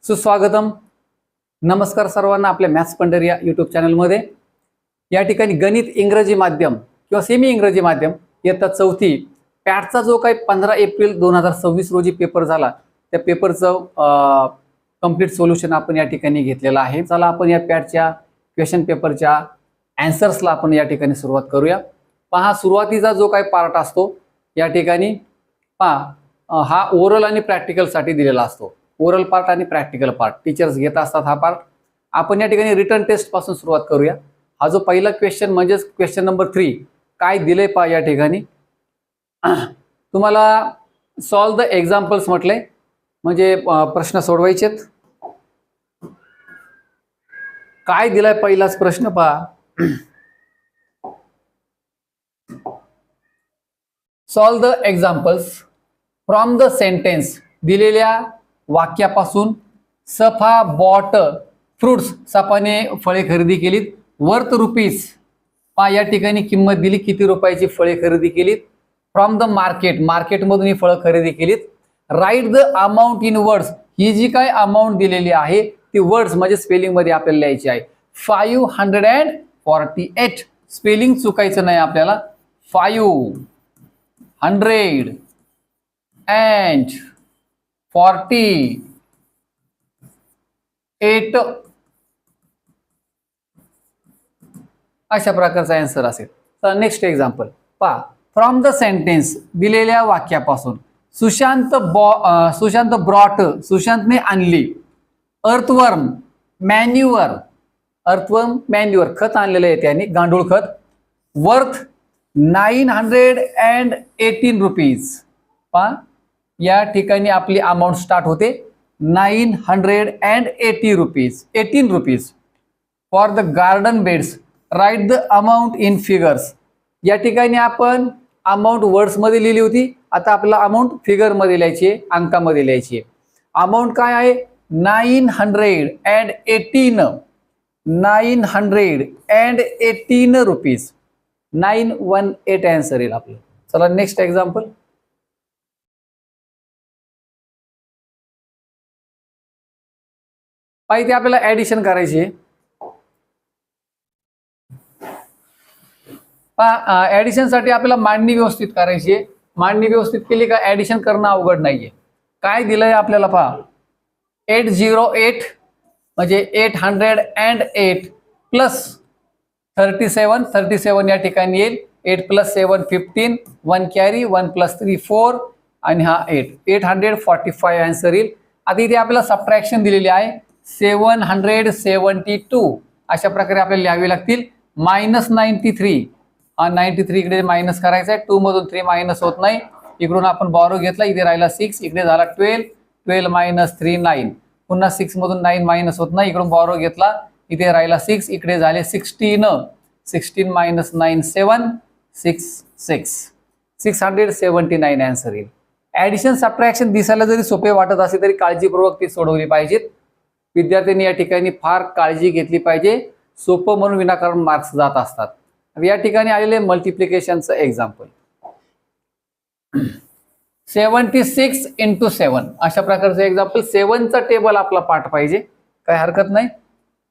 सुस्वागतम. नमस्कार सर्वांना आपल्या मॅथ्स पंढरी या यूट्यूब चॅनलमध्ये. या ठिकाणी गणित इंग्रजी माध्यम किंवा सेमी इंग्रजी माध्यम इयत्ता 4थी पॅटचा जो काही 15 एप्रिल 2026 रोजी पेपर झाला त्या पेपरचं कंप्लीट सोल्युशन आपण या ठिकाणी घेतलेलं आहे. चला आपण या पॅटच्या क्वेश्चन पेपरच्या आन्सर्सला आपण या ठिकाणी सुरुवात करूया. पहा, सुरुवातीचा जो काही पार्ट असतो या ठिकाणी पहा हा ओरल आणि प्रॅक्टिकलसाठी दिलेला असतो. ओरल पार्ट आणि प्रॅक्टिकल पार्ट टीचर्स घेत असतात हा पार्ट. आपण या ठिकाणी रिटर्न टेस्ट पासून सुरुवात करूया. हा जो पहिला क्वेश्चन म्हणजेच क्वेश्चन नंबर 3 काय दिले पहा या ठिकाणी तुम्हाला सॉल्व द एक्झाम्पल्स म्हटले म्हणजे प्रश्न सोडवायचेत. काय दिलाय पहिलाच प्रश्न पहा. Solve the examples from the sentence. दिलेल्या वाक्यापासून सफा बॉट फ्रुट्स, सफाने फळे खरेदी केलीत वर्थ रुपीज. पहा या ठिकाणी किंमत दिली किती रुपयाची फळे खरेदी केलीत. फ्रॉम द मार्केट, मार्केटमधून ही फळं खरेदी केलीत. Write the amount in words, ही जी काय अमाऊंट दिलेली आहे ती वर्ड्स म्हणजे स्पेलिंग मध्ये आपल्याला लिहायची आहे. 548 स्पेलिंग चुकायचं नाही आपल्याला. 548 अशा प्रकारचा आन्सर असेल. तर नेक्स्ट एक्झाम्पल पहा. फ्रॉम द सेंटेन्स, दिलेल्या वाक्यापासून सुशांत ब्रॉट, सुशांतने आणली अर्थवर्म मॅन्युअर, अर्थवर्म मॅन्युअर खत आणलेलं आहे त्याने, गांडूळ खत. Worth 918 rupees. पहा या ठिकाणी आपली अमाऊंट स्टार्ट होते 980 rupees, 18 rupees. For the garden beds right the amount in figures. या ठिकाणी आपण अमाऊंट वर्ड्स मध्ये लिहिली होती, आता आपल्याला अमाऊंट फिगर मध्ये लिहायची आहे, अंकामध्ये लिहायची आहे. अमाऊंट काय आहे 918 रुपीज. 918 आन्सर येईल आपलं. चला नेक्स्ट एक्झाम्पल. पाहिजे आपल्याला ऍडिशन करायची आहे. ऍडिशन साठी आपल्याला मांडणी व्यवस्थित करायची आहे. मांडणी व्यवस्थित केली का ऍडिशन करणं अवघड नाहीये. काय दिलंय आपल्याला पहा. 808 म्हणजे 808 प्लस 37 या ठिकाणी येईल. 8 + 7 15, 1 कॅरी, 1 + 3 4 आणि हा 845 आन्सर येईल. आता इथे आपल्याला सबट्रॅक्शन दिलेली आहे 772. अशा प्रकारे आपल्याला लिहावे लागतील. -93, 93 इकडे मायनस करायचा आहे. 2 मधून 3 मायनस होत नाही. इकडून आपण बॉरो घेतला, इथे राहिला 6, इकडे झाला 12 - 3 9. पुन्हा 6 मधून 9 मायनस होत नाही. इकडून बॉरो घेतला, इथे राहिला 6, इकडे झाले 16 - 9 7 679 आन्सर येईल. ऍडिशन सबट्रॅक्शन दिसायला जरी सोपे वाटत असेल तरी काळजीपूर्वक ती सोडवली पाहिजेत. विद्यार्थ्यांनी या ठिकाणी फार काळजी घेतली पाहिजे. सोपं म्हणून विनाकारण मार्क्स जात असतात. या ठिकाणी आलेले मल्टिप्लिकेशनचं एक्झाम्पल 76 × 7 अशा प्रकारचं एक्झाम्पल. 7चा टेबल आपला पाठ पाहिजे, काय हरकत नाही.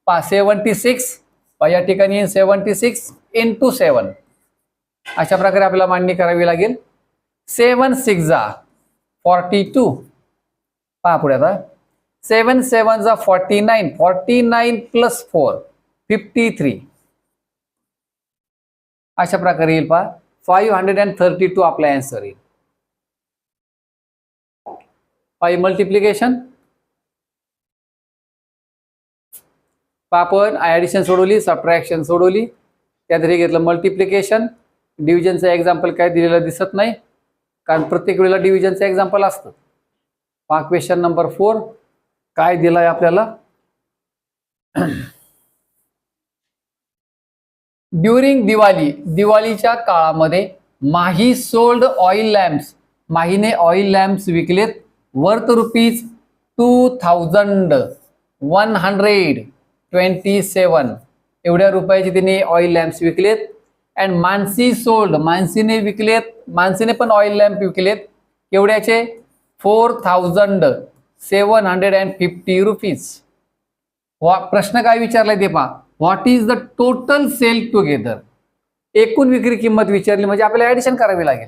76 या ठिकाणी 76 × 7 अशा प्रकारे आपल्याला मांडणी करावी लागेल. 7 × 6 = 42. पहा पुढे आता 7 × 7 = 49, 49 + 4 53 अशा प्रकारे येईल. पहा 532 आपला आन्सर येईल. पाहिजे मल्टिप्लिकेशन. आपण ऍडिशन सोडवली, सबट्रॅक्शन सोडवली, त्यात घेतलं मल्टिप्लिकेशन. डिव्हिजनचं एक्झाम्पल काय दिलेलं दिसत नाही कारण प्रत्येक वेळेला डिव्हिजनचं एक्झाम्पल असतं. पहा क्वेश्चन नंबर 4 काय दिलाय आपल्याला. ड्युरिंग दिवाळी, दिवाळीच्या काळामध्ये माही सोल्ड ऑइल लॅम्प्स, माहीने ऑइल लॅम्प्स विकलेत वर्थ रुपीज 2127 एवढ्या रुपयाचे तिने ऑइल लॅम्प्स विकलेत. अँड मानसी सोल्ड, मानसीने विकलेत, मानसीने पण ऑइल लॅम्प विकलेत एवढ्याचे 4000 750 रुपीज. प्रश्न काय विचारलाय ते पहा. What is the total sale together. एकूण विक्री किंमत विचारली म्हणजे आपल्याला ऍडिशन करावी लागेल.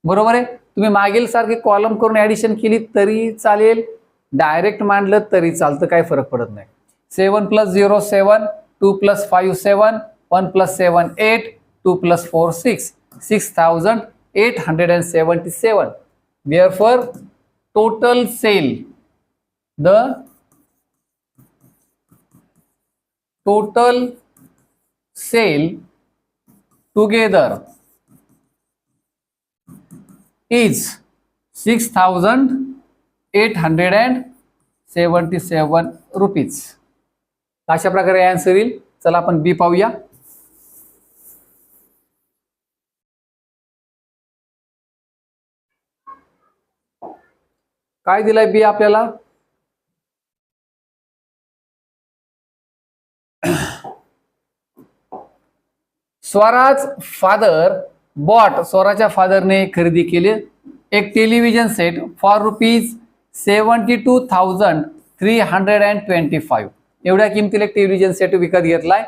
बरोबर आहे. तुम्ही मागील सारखी कॉलम करून ऍडिशन केली तरी चालेल, डायरेक्ट मांडलं तरी चालतं, काय फरक पडत नाही. 7 + 0 7, 2 + 5 7, 1 + 7 8, 2 + 4 6, 6,877. Therefore, total sale, the total sale together is 6,877 rupees. अशा प्रकारे आन्सर येईल. चला आपण बी पाहूया. काय दिलाय बी आपल्याला. स्वराज फादर बॉट, स्वराच्या फादरने खरेदी केले एक टेलिव्हिजन सेट फॉर ₹72,325. एवढ्या किमतीला एक टेलिव्हिजन सेट विकत घेतलाय.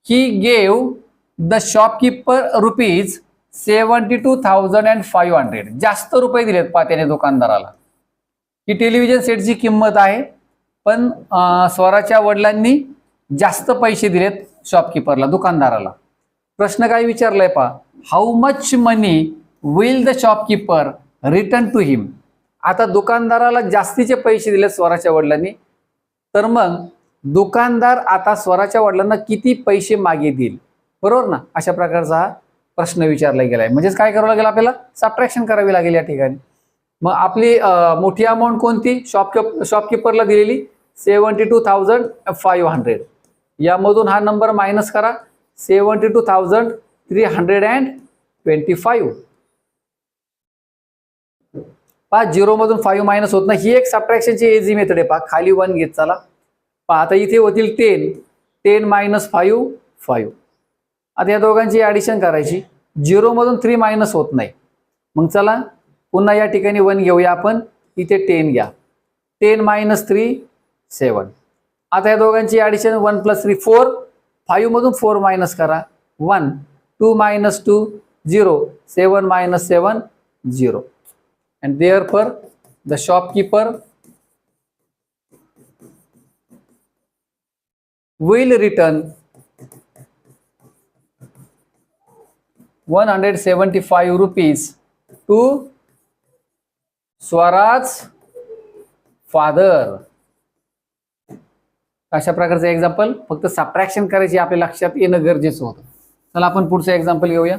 He gave the shopkeeper ₹72,500. जास्त रुपये दिलेत पा त्याने दुकानदाराला. ही टेलिव्हिजन सेटची किंमत आहे, पण स्वराच्या वडिलांनी जास्त पैसे दिलेत शॉपकीपरला, दुकानदाराला. प्रश्न काय विचारलाय पहा. How much money will the shopkeeper return to him. आता दुकानदाराला जास्तीचे पैसे दिलेत स्वराच्या वडिलांनी, तर मग दुकानदार आता स्वराच्या वडिलांना किती पैसे मागे देईल. बरोबर ना. अशा प्रकारचा हा प्रश्न विचारला गेलाय. म्हणजेच काय करावं लागेल आपल्याला, सबट्रॅक्शन करावी लागेल या ठिकाणी. मग आपली मोठी अमाऊंट कोणती, शॉपकीपरला दिलेली 72,500. यामधून हा नंबर मायनस करा, 72,325. 0 मधून 5 मायनस होत नाही. ही एक सबट्रॅक्शनची इझी मेथड आहे. पहा खाली 1 घेत चला. पहा आता इथे होतील 10 - 5 5. आता या दोघांची ऍडिशन करायची. 0 मधून 3 मायनस होत नाही. मग चला पुन्हा या ठिकाणी 1 घेऊया आपण. इथे 10 घ्या. 10 - 3 7. आता या दोघांची ऍडिशन 1 + 3 4. 5 मधून 4 मायनस करा 1. 2 - 2 0. 7 - 7 0. And therefore the shopkeeper will return 175 rupees to Swaraj father. अशा प्रकारचं एक्झाम्पल, फक्त सबट्रॅक्शन करायची आपल्या लक्षात येणं गरजेचं होतं. चला आपण पुढचं एक्झाम्पल घेऊया.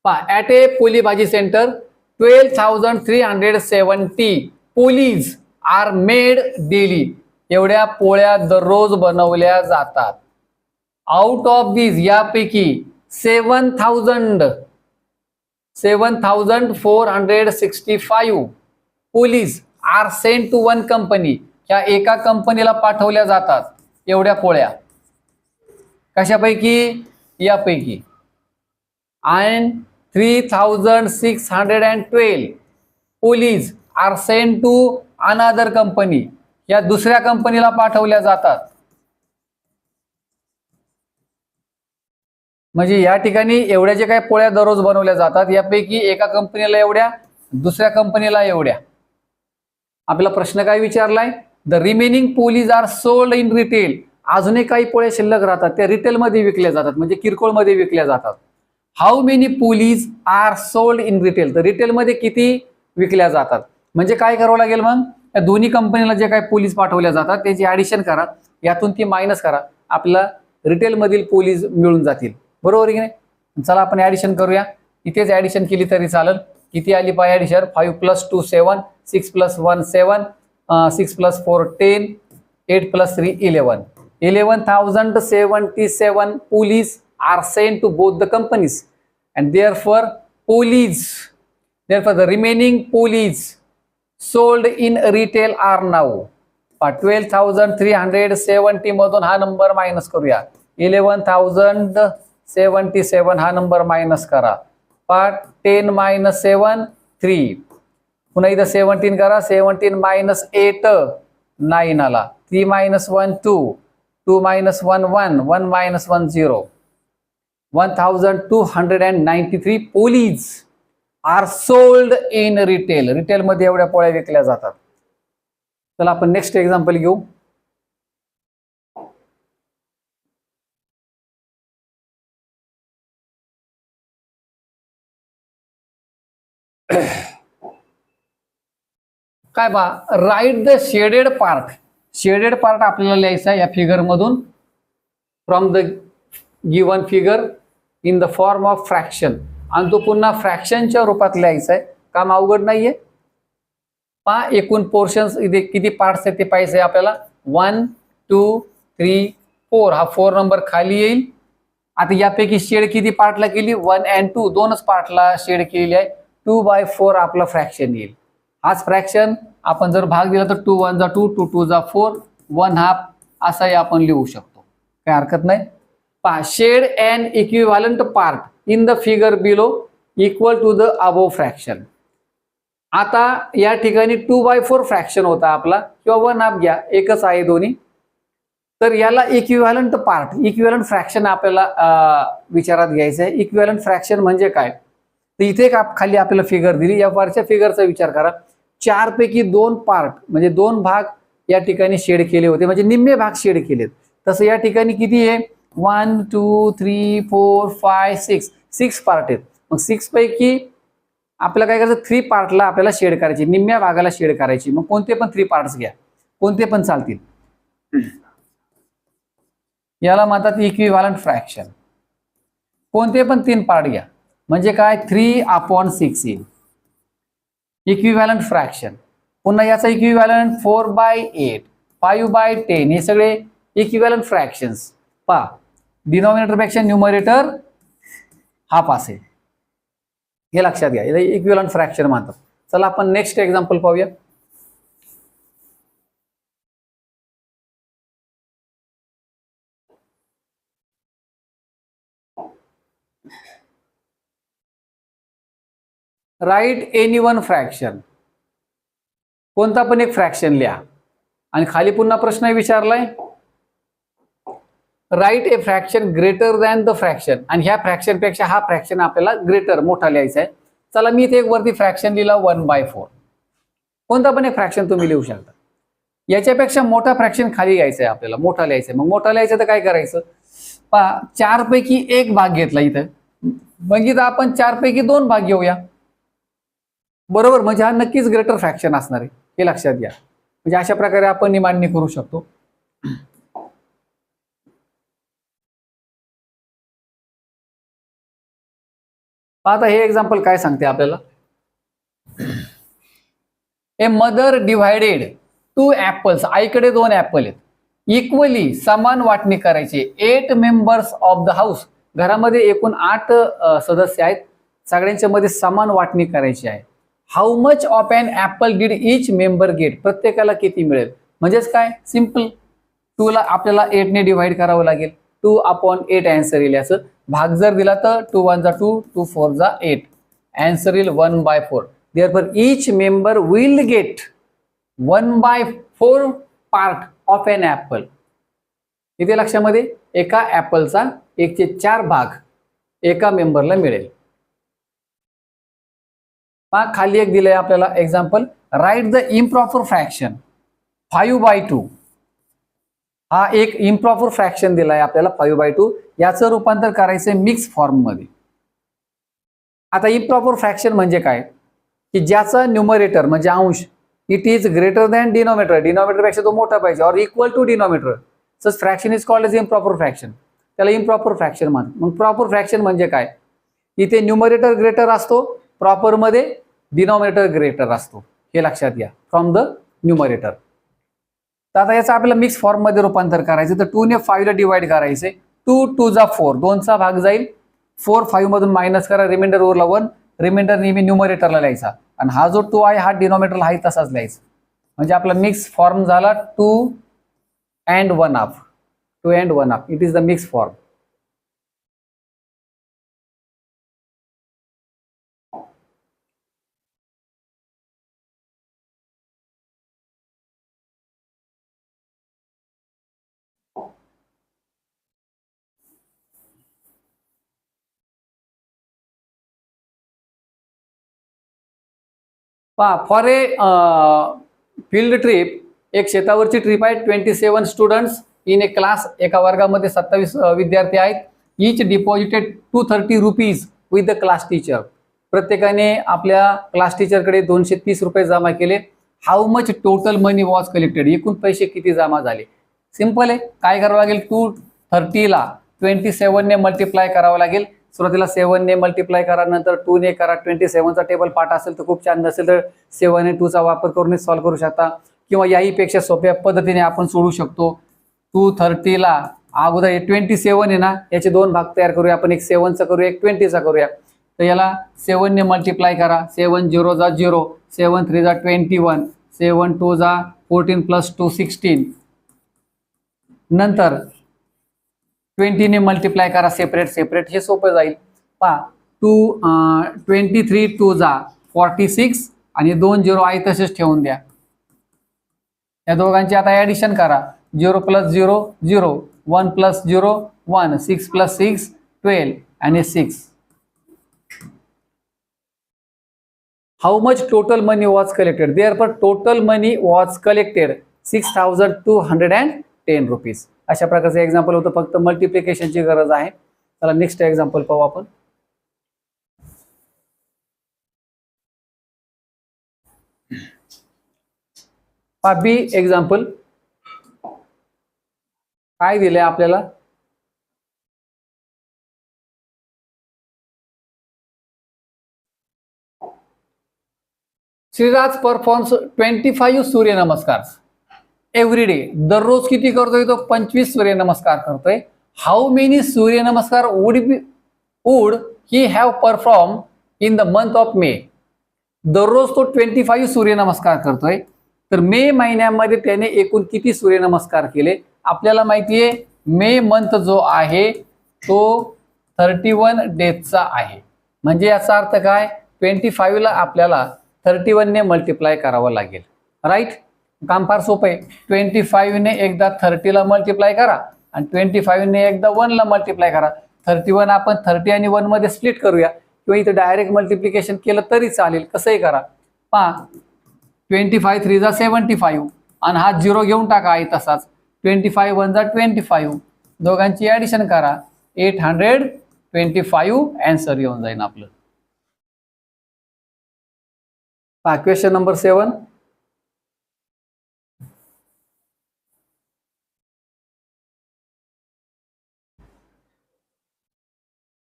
At a Poli Bhaji center, 12,370 polis are made daily. एवढ्या पोळ्या दररोज बनवल्या जातात. आउट ऑफ दीज, यापैकी 7,465 police are sent to one company. या एका कंपनीला पाठवल्या जातात एवढ्या पोळ्या. कशापैकी, यापैकी. and 3,612 police are sent to another company. या दुसऱ्या कंपनीला पाठवल्या जातात. म्हणजे या ठिकाणी एवढ्या जे काही पोळ्या दररोज बनवल्या जातात, यापैकी एका कंपनीला एवढ्या, दुसऱ्या कंपनीला एवढ्या. आपला प्रश्न काय विचारलाय. The remaining polis are sold in retail. अजूनही काही पोळ्या शिल्लक राहतात, त्या रिटेलमध्ये विकल्या जातात, म्हणजे किरकोळमध्ये विकल्या जातात. How many polis are sold in retail. तर रिटेलमध्ये किती विकल्या जातात. म्हणजे काय करावं लागेल मग, या दोन्ही कंपनीला जे काही पोलीस पाठवल्या जातात त्याची ऍडिशन करा, यातून ती मायनस करा, आपला रिटेलमधील पोलीस मिळून जातील. बरोबर की नाही. चला आपण ऍडिशन करूया. इथेच ऍडिशन केली तरी चालेल. किती आली पाहिजे addition. 5 + 2 7, 6 + 1 7, 6 + 4 10, 8 + 3 11. 11,077 police are sent to both the companies, and therefore the remaining police sold in retail R now. 12,370 मधून हा नंबर मायनस करूया. 11,077 हा नंबर मायनस करा. 10 - 7 3. पुन्हा इथं 17 करा. 17 - 8 9 आला. 3 - 1 2. 2 - 1 1. 1 - 1 0. 1293 polis are sold in retail. Retail मध्ये एवढ्या पोळ्या विकल्या जातात. चला आपण नेक्स्ट एक्झाम्पल घेऊ. काय बा, write the shaded part. Shaded part आपल्याला लिहायचा या फिगर मधून. From the given figure in the form of fraction. आणि तो पुन्हा फ्रॅक्शनच्या रूपात लिहायचा आहे. काम अवघड नाहीये. पहा एकूण पोर्शन्स इथे किती पार्ट्स आहेत ते पाहिजे आपल्याला. 1 2 3 4. हा 4 नंबर खाली येईल. आता यापैकी शेड किती पार्टला केली. 1 आणि 2 दोनच पार्टला शेड केलेली आहे. 2/4 आपलं फ्रॅक्शन येईल. हाच फ्रॅक्शन आपण जर भाग दिला तर 2 1 जा 2 2 2 जा 4 1/2 असाही आपण लिहू शकतो. काही हरकत नाही. पहा shade and equivalent part in the figure below equal to the above fraction. आता या ठिकाणी 2/4 फ्रॅक्शन होता आपला किंवा 1/2 घ्या, एकच आहे दोन्ही. तर याला इक्विव्हॅलंट पार्ट, इक्विव्हॅलंट फ्रॅक्शन आपल्याला विचारात घ्यायचं आहे. इक्विव्हॅलंट फ्रॅक्शन म्हणजे काय. तर इथे खाली आपल्याला फिगर दिली. या वरच्या फिगरचा विचार करा. 4 पैकी 2 पार्ट म्हणजे 2 भाग या ठिकाणी शेड केले होते, म्हणजे निम्मे भाग शेड केलेत. तसं या ठिकाणी किती आहे. 1 2 3 4 5 6 6 पार्ट आहेत. मग 6 पैकी आपल्याला काय करायचं, 3 पार्टला आपल्याला शेड करायची, निम्म्या भागाला शेड करायची. मग कोणते पण 3 पार्ट्स घ्या, कोणते पण चालतील. याला म्हणतात इक्विव्हॅलंट फ्रॅक्शन. कोणते पण 3 पार्ट घ्या म्हणजे काय 3/6 येईल इक्विव्हॅलंट फ्रॅक्शन. पुन्हा याचा इक्विव्हॅलंट 4/8 5/10 हे सगळे इक्विव्हॅलंट फ्रॅक्शन्स. पहा डिनॉमिनेटर पेक्षा न्यूमरेटर हाफ असेल, हे लक्षात घ्या. याला इक्विव्हॅलंट फ्रॅक्शन म्हणतात. चला आपण नेक्स्ट एक्झाम्पल पाहूया. Write any one fraction. कोणता पण एक फ्रॅक्शन लिहा. आणि खाली पुन्हा प्रश्न विचारलाय write a fraction greater than the fraction. आणि ह्या फ्रॅक्शन पेक्षा हा फ्रॅक्शन आपल्याला ग्रेटर मोठा लिहायचा आहे. चला मी इथे एक वरती फ्रॅक्शन लिहिला 1/4. कोणता पण एक फ्रॅक्शन तुम्ही लिहू शकता. याच्यापेक्षा मोठा फ्रॅक्शन खाली घ्यायचा आहे आपल्याला, मोठा लिहायचा आहे. मग मोठा लिहायचं तर काय करायचं. पहा 4 पैकी 1 भाग घेतला इथं, मग इथं आपण 4 पैकी 2 भाग घेऊया. बरोबर, म्हणजे हा नक्कीच ग्रेटर फ्रॅक्शन असणार आहे, हे लक्षात घ्या. म्हणजे अशा प्रकारे आपण ही मांडणी करू शकतो. आता हे एक्झाम्पल काय सांगते आपल्याला. A mother divided 2 apples. आईकडे 2 ऍपल आहेत. इक्वली समान वाटणी करायची. 8 मेंबर्स ऑफ द हाऊस. घरामध्ये एकूण 8 सदस्य आहेत. सगळ्यांच्या मध्ये समान वाटणी करायची आहे. How much of an apple did each member get. प्रत्येकाला किती मिळेल. म्हणजेच काय सिंपल. 2 ला आपल्याला 8 ने डिव्हाइड करावं लागेल. 2/8 आन्सर येईल. याचं भाग जर दिला तर 2 1 जा 2 2 4 जा 8. आन्सर येईल 1/4. Therefore each member will get 1/4 part of an apple. इथे लक्षामध्ये एका ऍपलचा 1/4 भाग एका मेंबरला मिळेल. खाली एक दिलंय आपल्याला example. Write the improper fraction 5/2. हा एक इम्प्रॉपर फ्रॅक्शन दिलाय आपल्याला 5/2. याचं रूपांतर करायचंय मिक्स फॉर्म मध्ये. आता इम्प्रॉपर फ्रॅक्शन म्हणजे काय की ज्याचा न्यूमरेटर म्हणजे अंश it is greater than denominator. Denominator पेक्षा तो मोठा पाहिजे or equal to denominator. So fraction is called as improper fraction. त्याला इम्प्रॉपर फ्रॅक्शन म्हणतात. मग प्रॉपर फ्रॅक्शन म्हणजे काय. इथे न्यूमरेटर ग्रेटर असतो, प्रॉपर मध्ये डिनॉमिनेटर ग्रेटर असतो, हे लक्षात घ्या. From the numerator. तर आता याचं आपल्याला मिक्स फॉर्म मध्ये रूपांतर करायचं. तर 2 ने 5 ला डिवाइड करायचे. 2 2 जा 4. 2 चा भाग जाईल. 4 5 मधून मायनस करा. रिमाइंडर उरला 1. रिमाइंडर नेहमी न्यूमरेटरला लिहायचा. आणि हा जो 2 आहे हा डिनॉमिनेटरला आहे तसाच लिहायचा. म्हणजे आपला मिक्स फॉर्म झाला 2 and 1/2. 2 and 1/2. It is the mix form. For a field trip, एक शेतावरची ट्रिप आहे. 27 स्टुडंट्स इन ए क्लास. एका वर्गामध्ये 27 विद्यार्थी आहेत. Each deposited 230 rupees with the class teacher. प्रत्येकाने आपल्या क्लास टीचरकडे 230 रुपये जमा केले. How much total money was collected. एकूण पैसे किती जमा झाले? सिंपल आहे. काय करावं लागेल? 230 ला 27 ने मल्टिप्लाय करावं लागेल. सुरुवातीला 7 ने मल्टिप्लाय करा, नंतर 2 ने करा. 27 चा टेबल पाठ असेल तर खूप छान, नसेल तर 7 आणि 2 चा वापर करून सॉल्व्ह करू शकता, किंवा याही पेक्षा सोप्या पद्धतीने आपण सोडू शकतो. 230 ला अगोदर 27 आहे ना, याचे दोन भाग तयार करूया आपण. एक 7 चा करूया, एक 20 चा करूया. तर याला 7 ने मल्टिप्लाय करा. 7 0 जा 0, 7 3 जा 21, 7 2 जा 14 प्लस 2 16. नंतर 20 ने मल्टिप्लाय करा सेपरेट सेपरेट, हे सोपं जाईल. पहा 23 2 जा 46 आणि 2 0 आहे तसेच ठेवून द्या. या दोघांची आता ऍडिशन करा. 0 प्लस 0 0, 1 प्लस 0 1, 6 प्लस 6 12 आणि 6. How much total money was collected? Therefore total money was collected 6210 rupees. अशा प्रकारचं एक्झाम्पल होतं. फक्त मल्टिप्लिकेशनची गरज आहे. चला नेक्स्ट एक्झाम्पल पाहू आपण. बी एक्झाम्पल काय दिले आपल्याला? Shriraj performs 25 Suryanamaskar every day. दररोज किती करतोय तो? 25 सूर्यनमस्कार करतोय. How many Suryanamaskar would he have perform in the month of May? दररोज तो 25 सूर्यनमस्कार करतोय, तर मे महिन्यामध्ये त्याने एकूण किती सूर्यनमस्कार केले? आपल्याला माहिती आहे मे मंथ जो आहे तो 31 डेजचा आहे. म्हणजे याचा अर्थ काय? 25 ला आपल्याला 31 ने मल्टिप्लाय करावं लागेल. राईट? काम फार सोपं आहे. 25 ने एकदा 30 ला मल्टिप्लाय करा आणि 25 ने एकदा 1 ला मल्टिप्लाय करा. 31 आपण 30 आणि 1 मध्ये स्प्लिट करूया, किंवा इथं डायरेक्ट मल्टिप्लिकेशन केलं तरी चालेल. कसंही करा. पहा 25 3 जा 75 आणि हा 0 घेऊन टाका आहे तसाच. 25 1 जा 25. दोघांची ऍडिशन करा. 825 आन्सर येऊन जाईल आपलं. पहा question number 7.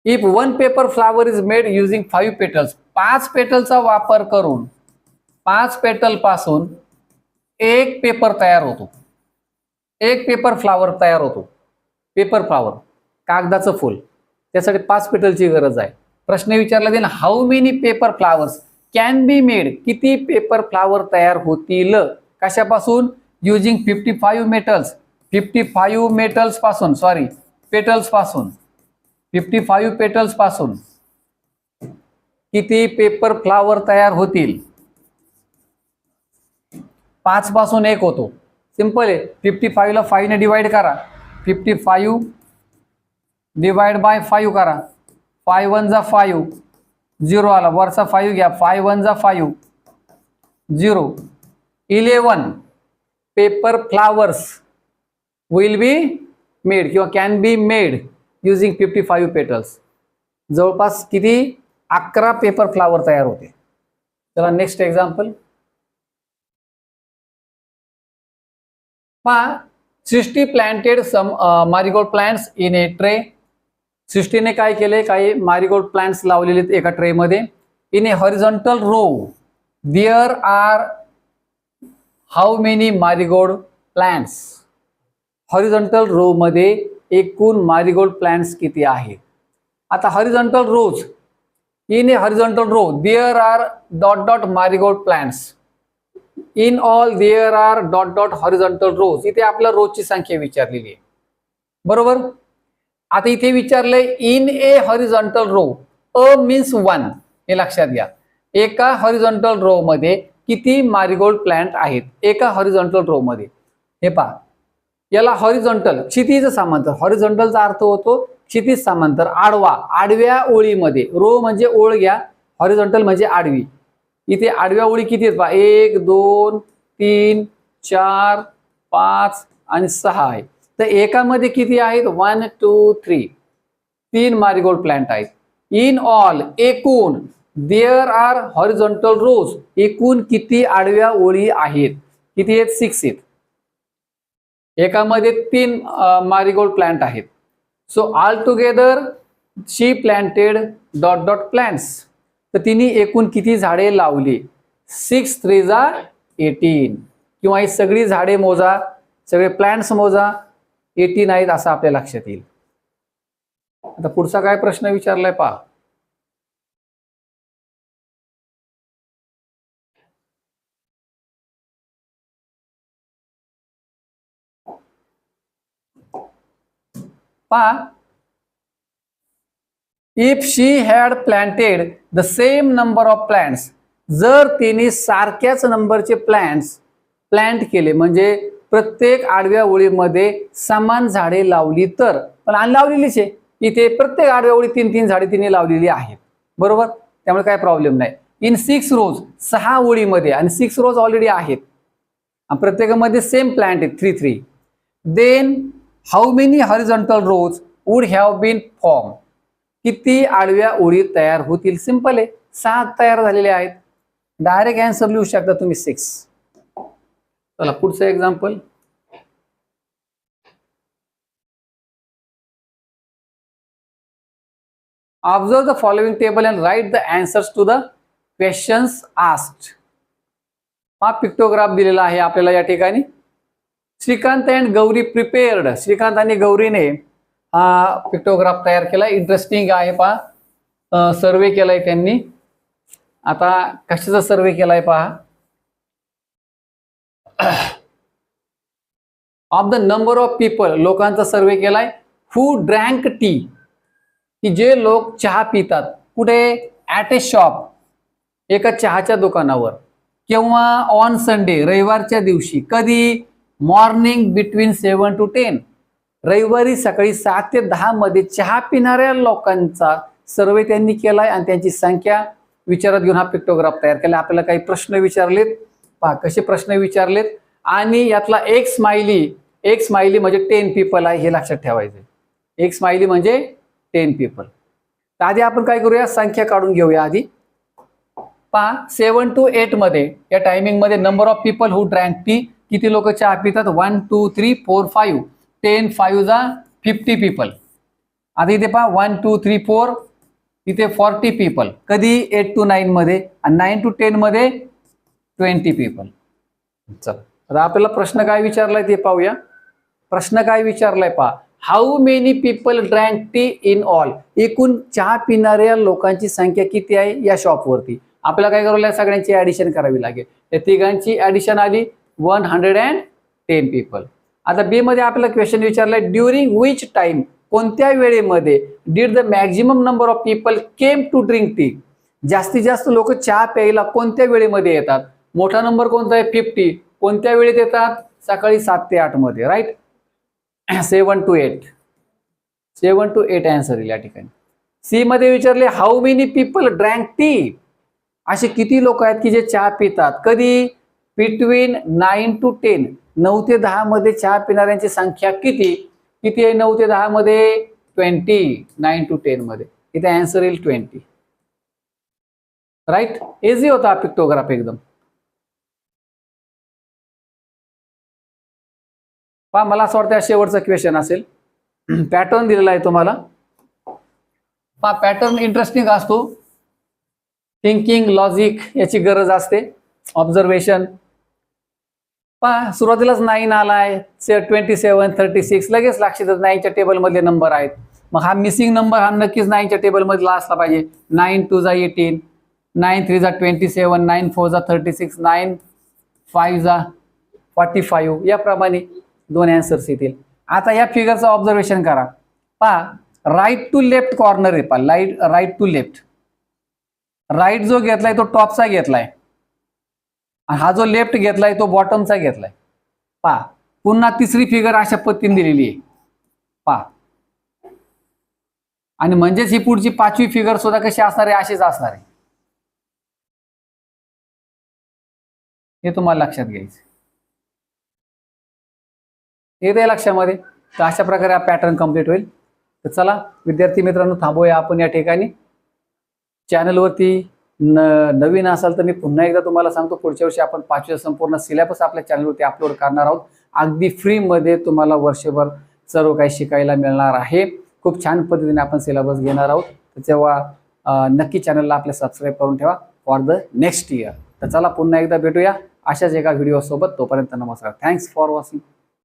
If 1 paper flower is made using 5 petals. 5 पेटलचा वापर करून 5 पेटल पासून एक पेपर तयार होतो. एक पेपर फ्लावर तयार होतो. पेपर फ्लावर, कागदाचं फूल. त्यासाठी 5 पेटलची गरज आहे. प्रश्न विचारला जाईल how many paper flowers can be made? किती पेपर फ्लावर तयार होतील? कशापासून? Using 55 metals. 55 मेटल्स पासून, सॉरी पेटल्स पासून, 55 पेटल्स पासून किती पेपर फ्लावर तयार होतील? 5 पासून एक होतो. सिंपल आहे. 55 ला 5 ने डिवाइड करा. 55 डिवाइड बाय 5 करा. 5 1 जा 5, 0 आला. वरचा 5 घ्या. 5 1 जा 5, 0. 11 paper flowers will be made किंवा can be made using 55 petals. जवळपास किती? 11 पेपर फ्लावर तयार होते. चला नेक्स्ट एक्झाम्पल. पहा Srishti planted some marigold plants in a tray. सृष्टीने काय केले? काही मारीगोल्ड प्लांट्स लावलेले एका ट्रे मध्ये. In a horizontal row there are how many marigold plants? Horizontal row मध्ये एकूण मारीगोल्ड प्लांट्स किती आहेत? आता horizontal rows in a horizontal row there are dot dot marigold plants. In all there are dot dot horizontal rows. इथे आपल्या रोजची संख्या विचारलेली आहे, बरोबर. आता इथे विचारलंय in a horizontal row. A means 1, हे लक्षात घ्या. एका हॉरिझॉन्टल रो मध्ये किती marigold प्लांट आहेत एका हॉरिझॉन्टल रो मध्ये. हे पहा, याला हॉरिझॉन्टल क्षितिज समांतर. हॉरिझॉन्टलचा अर्थ होतो क्षितिज समांतर, आडवा. आडव्या ओळीमध्ये, रो म्हणजे ओळ घ्या, हॉरिझॉन्टल म्हणजे आडवी. इथे आडव्या ओळी किती आहेत पहा, 1 2 3 4 5 आणि 6 आहे. तर एकामध्ये किती आहेत, 1 2 3, 3 marigold प्लांट आहेत. इन ऑल, एकूण, देअर आर हॉरिझॉन्टल रोज, एकूण किती आडव्या ओळी आहेत, किती आहेत, 6 आहेत. एकामध्ये 3 marigold प्लांट आहेत. सो ऑल टुगेदर शी प्लांटेड डॉट डॉट प्लांट्स. तर तिने एकूण किती झाडे लावली, 6 3 18. किंवा ही सगळी झाडे मोजा, सगळे प्लांट्स मोजा, 18 आहेत असं आपल्या लक्षात येईल. आता पुढचा काय प्रश्न विचारलाय पहा. पहा, if she had planted the same number of plants. जर तिने सारख्याच नंबरचे प्लांट केले, म्हणजे प्रत्येक आडव्या ओळीमध्ये समान झाडे लावली तर. पण आणि लावलेलीच आहे इथे, प्रत्येक आडव्या ओळी 3 झाडे तिने लावलेली आहेत, बरोबर. त्यामुळे काय प्रॉब्लेम नाही. इन 6 रोज, 6 ओळीमध्ये, आणि 6 रोज ऑलरेडी आहेत, प्रत्येकामध्ये सेम प्लांट आहेत 3 3. Then how many horizontal rows would have been form. किती आडव्या ओळी तयार होतील. सिंपल आहे, 7 तयार झालेले आहेत. डायरेक्ट आन्सर लिहू शकता तुम्ही 6. चला पुढचं example. Observe the following table and write the answers to the questions asked. हा पिक्टोग्राफ दिलेला आहे आपल्याला या ठिकाणी. Shrikant and Gauri prepared. श्रीकांत आणि गौरीने हा पिक्टोग्राफ तयार केला. इंटरेस्टिंग आहे पहा. सर्वे केलाय त्यांनी. आता कशाचा सर्वे केलाय पहा. Of the number of people, लोकांचा सर्वे केलाय. हू ड्रँक टी, की जे लोक चहा पितात. कुठे, ॲट ए शॉप, एका चहाच्या दुकानावर. किंवा ऑन संडे, रविवारच्या दिवशी. कधी, मॉर्निंग बिटवीन 7 to 10, रविवारी सकाळी 7 ते 10 मध्ये चहा पिणाऱ्या लोकांचा सर्वे त्यांनी केलाय आणि त्यांची संख्या विचारात घेऊन हा पिक्टोग्राफ तयार केला. आपल्याला काही प्रश्न विचारलेत पहा, कसे प्रश्न विचारलेत. आणि यातला एक स्माइली म्हणजे 10 पीपल आहे, हे लक्षात ठेवायचं. एक स्माइली म्हणजे 10 पीपल. तर आधी आपण काय करूया, संख्या काढून घेऊया आधी. पहा, 7 to 8 मध्ये, या टायमिंग मध्ये number of people who drank T, किती लोक चहा पितात, 1 2 3 4 5. 10 5 50 पीपल. आता इथे पहा 1 2 3 4, इथे 40 पीपल. कधी, 8 to 9 मध्ये, आणि 9 to 10 मध्ये 20 पीपल. चला आता आपल्याला प्रश्न काय विचारलाय ते पाहूया. प्रश्न काय विचारलाय पहा. How many people drank T in all. एकूण चहा पिणाऱ्या लोकांची संख्या किती आहे या शॉपवरती. आपल्याला काय करावं लागेल, सगळ्यांची ऍडिशन करावी लागेल. त्या तिघांची ऍडिशन आली 110 पीपल. आता बी मध्ये आपल्याला क्वेश्चन विचारलाय, ड्युरिंग विच टाइम, कोणत्या वेळेमध्ये, did the maximum number of people came to drink tea. जास्तीत जास्त लोक चहा प्यायला कोणत्या वेळेमध्ये येतात. मोठा नंबर कोणता आहे, 50. कोणत्या वेळेत येतात, सकाळी 7 ते 8 मध्ये, राईट. 7 to 8. 7 to 8 आन्सर येईल या ठिकाणी. सी मध्ये विचारले, how many people drank T. असे किती लोक आहेत की जे चहा पितात. कधी, बिटवीन 9 to 10, 9 ते 10 मध्ये चहा पिणाऱ्यांची संख्या किती. किती आहे 9 ते 10 मध्ये, 20. 9 to 10 मध्ये, इथे आन्सर येईल 20. राईट. इझी होता पिक्टोग्राफ एकदम. पहा, मला असं वाटतं शेवटचा क्वेश्चन असेल. पॅटर्न दिलेला आहे तुम्हाला. पहा, पॅटर्न इंटरेस्टिंग असतो. थिंकिंग, लॉजिक याची गरज असते. ऑब्झर्वेशन. पहा, सुरुवातीलाच 9 आलाय, 27 36, लगेच लक्षात 9च्या टेबल मधले नंबर आहेत. मग हा मिसिंग नंबर हा नक्कीच 9च्या टेबलमधला असला पाहिजे. 9 2 जा 18, 9 3 जा 27, 9 4 जा 36, 9 5 जा 45 याप्रमाणे 2 आन्सर्स येतील. आता या फिगरचं ऑब्झर्वेशन करा. पहा राईट टू लेफ्ट कॉर्नर आहे. पहा राईट टू लेफ्ट. राईट जो घेतलाय तो टॉपचा घेतलाय, हा जो लेफ्ट घेतलाय तो बॉटमचा घेतलाय. पहा पुन्हा तिसरी फिगर अशा पद्धतीने दिलेली आहे. पहा आणि म्हणजेच ही पुढची 5वी फिगर सुद्धा कशी असणार आहे, अशीच असणार आहे. हे तुम्हाला लक्षात घ्यायचं. येते लक्षामध्ये. तर अशा प्रकारे हा पॅटर्न कंप्लीट होईल. तर चला विद्यार्थी मित्रांनो थांबूया आपण या ठिकाणी. चॅनलवरती नवीन असाल तर मी पुन्हा एकदा तुम्हाला सांगतो, पुढच्या वर्षी आपण 5वी संपूर्ण सिलेबस आपल्या चॅनलवरती अपलोड करणार आहोत. अगदी फ्रीमध्ये तुम्हाला वर्षभर सर्व काही शिकायला मिळणार आहे. खूप छान पद्धतीने आपण सिलेबस घेणार आहोत. तर तेव्हा नक्की चॅनलला आपल्या सबस्क्राईब करून ठेवा फॉर द नेक्स्ट इयर. तर चला पुन्हा एकदा भेटूया अशाच एका व्हिडिओसोबत. तोपर्यंत नमस्कार. Thanks for watching.